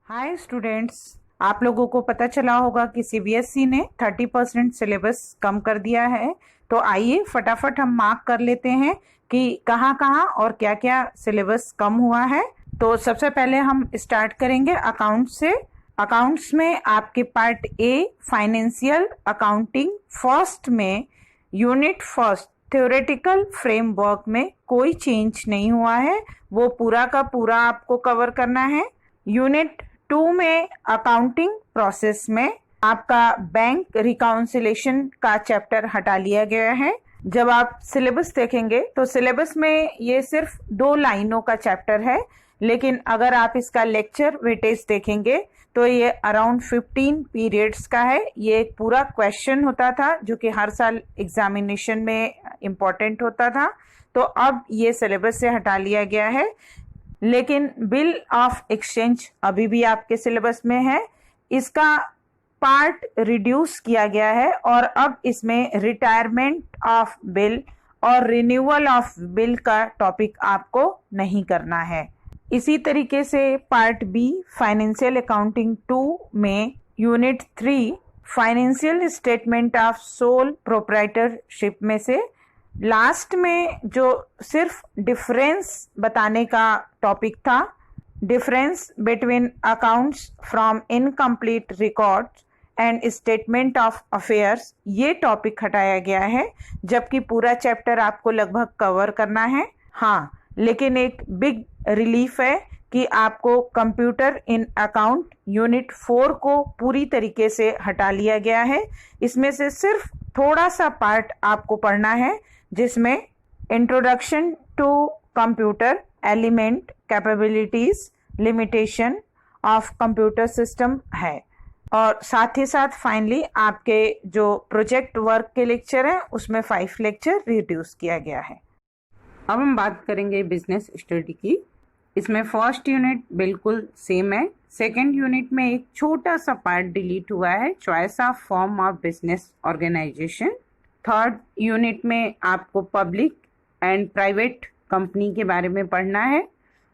Hi students, आप लोगों को पता चला होगा कि सीबीएसई ने 30% सिलेबस कम कर दिया है। तो आइए फटाफट हम मार्क कर लेते हैं कि कहाँ कहाँ और क्या क्या सिलेबस कम हुआ है। तो सबसे पहले हम स्टार्ट करेंगे अकाउंट से। अकाउंट्स में आपके part a financial accounting first में यूनिट फर्स्ट थ्योरेटिकल फ्रेमवर्क में कोई चेंज नहीं हुआ है, वो पूरा का पूरा आपको कवर करना है। यूनिट 2 में अकाउंटिंग प्रोसेस में आपका बैंक रिकाउंसिलेशन का चैप्टर हटा लिया गया है। जब आप सिलेबस देखेंगे तो सिलेबस में ये सिर्फ 2 लाइनों का चैप्टर है, लेकिन अगर आप इसका लेक्चर वेटेज देखेंगे तो ये अराउंड 15 पीरियड्स का है। ये एक पूरा क्वेश्चन होता था जो कि हर साल एग्जामिनेशन में इम्पोर्टेंट होता था। तो अब ये सिलेबस से हटा लिया गया है, लेकिन बिल ऑफ एक्सचेंज अभी भी आपके सिलेबस में है। इसका पार्ट रिड्यूस किया गया है और अब इसमें रिटायरमेंट ऑफ बिल और रिन्यूअल ऑफ बिल का टॉपिक आपको नहीं करना है। इसी तरीके से पार्ट बी फाइनेंशियल अकाउंटिंग 2 में unit 3 financial statement of sole proprietorship में से लास्ट में जो सिर्फ डिफरेंस बताने का टॉपिक था, difference between accounts from incomplete records and statement of affairs, ये टॉपिक हटाया गया है, जबकि पूरा चैप्टर आपको लगभग कवर करना है। हाँ, लेकिन एक बिग रिलीफ है कि आपको कंप्यूटर इन अकाउंट यूनिट 4 को पूरी तरीके से हटा लिया गया है। इसमें से सिर्फ थोड़ा सा पार्ट आपको पढ़ना है, जिसमें introduction to computer element capabilities limitation of computer system है। और साथ ही साथ फाइनली आपके जो प्रोजेक्ट वर्क के लेक्चर हैं उसमें 5 लेक्चर रिड्यूस किया गया है। अब हम बात करेंगे बिजनेस स्टडी की। इसमें फर्स्ट यूनिट बिल्कुल सेम है। सेकेंड यूनिट में एक छोटा सा पार्ट डिलीट हुआ है, choice of form of business organisation. Third unit में आपको पब्लिक एंड प्राइवेट कंपनी के बारे में पढ़ना है।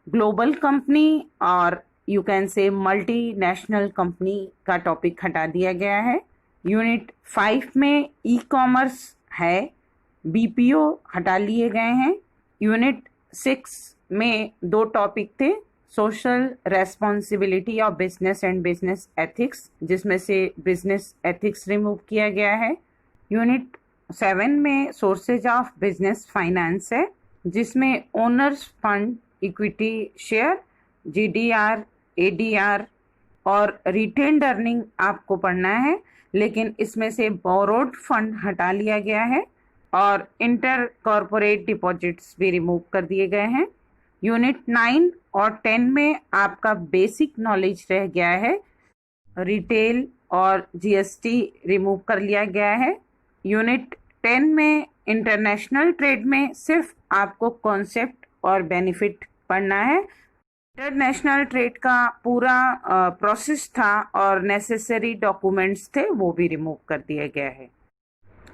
ग्लोबल कंपनी और you can say multinational company का टॉपिक हटा दिया गया है। यूनिट 5 में ई कॉमर्स है, बीपीओ हटा लिए गए हैं। यूनिट 6 में 2 टॉपिक थे, social responsibility of business and business ethics, जिसमें से बिजनेस एथिक्स रिमूव किया गया है। यूनिट 7 में सोर्सेज ऑफ बिजनेस फाइनेंस है, जिसमें owner's fund, equity share, GDR, ADR और रिटेन्ड अर्निंग आपको पढ़ना है, लेकिन इसमें से बोरोड फंड हटा लिया गया है और इंटर कॉर्पोरेट डिपॉजिट्स भी रिमूव कर दिए गए हैं। यूनिट 9 और 10 में आपका बेसिक नॉलेज रह गया है, रिटेल और जीएसटी रिमूव कर लिया गया है। यूनिट 10 में इंटरनेशनल ट्रेड में सिर्फ आपको कॉन्सेप्ट और बेनिफिट पढ़ना है। इंटरनेशनल ट्रेड का पूरा प्रोसेस था और नेसेसरी डॉक्यूमेंट्स थे, वो भी रिमूव कर दिया गया है।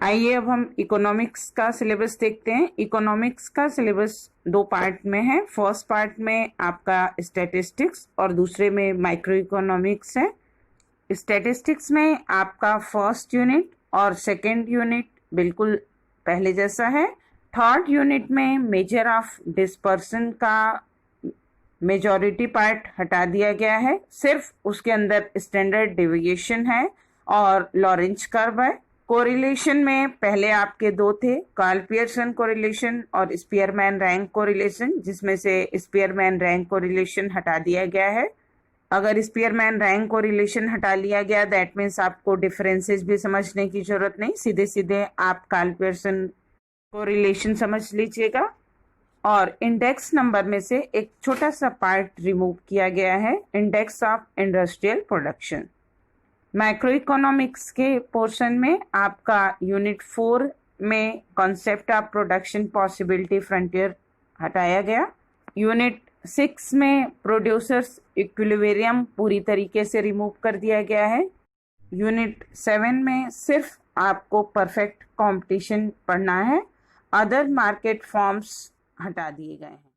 आइए अब हम इकोनॉमिक्स का सिलेबस देखते हैं। इकोनॉमिक्स का सिलेबस 2 पार्ट में है। फर्स्ट पार्ट में आपका स्टैटिस्टिक्स और दूसरे में माइक्रो इकोनॉमिक्स है। स्टैटिस्टिक्स में आपका फर्स्ट यूनिट और सेकेंड यूनिट बिल्कुल पहले जैसा है। थर्ड यूनिट में मेजर ऑफ डिस्पर्सन का मेजॉरिटी पार्ट हटा दिया गया है, सिर्फ उसके अंदर स्टैंडर्ड डेविएशन है और लॉरेंज कर्व है। कोरिलेशन में पहले आपके 2 थे, कार्ल पियर्सन कोरिलेशन और स्पीयरमैन रैंक कोरिलेशन, जिसमें से स्पीयरमैन रैंक कोरिलेशन हटा दिया गया है। अगर स्पीयरमैन रैंक कोरिलेशन हटा लिया गया दैट मीन्स आपको डिफरेंसेस भी समझने की जरूरत नहीं, सीधे सीधे आप कार्ल पियर्सन कोरिलेशन समझ लीजिएगा। और इंडेक्स नंबर में से एक छोटा सा पार्ट रिमूव किया गया है, index of industrial production. Macro economics के पोर्शन में आपका यूनिट 4 में concept of production possibility frontier हटाया गया। यूनिट 6 में प्रोड्यूसर्स इक्विलिब्रियम पूरी तरीके से रिमूव कर दिया गया है। यूनिट 7 में सिर्फ आपको परफेक्ट कंपटीशन पढ़ना है, अदर मार्केट फॉर्म्स हटा दिए गए हैं।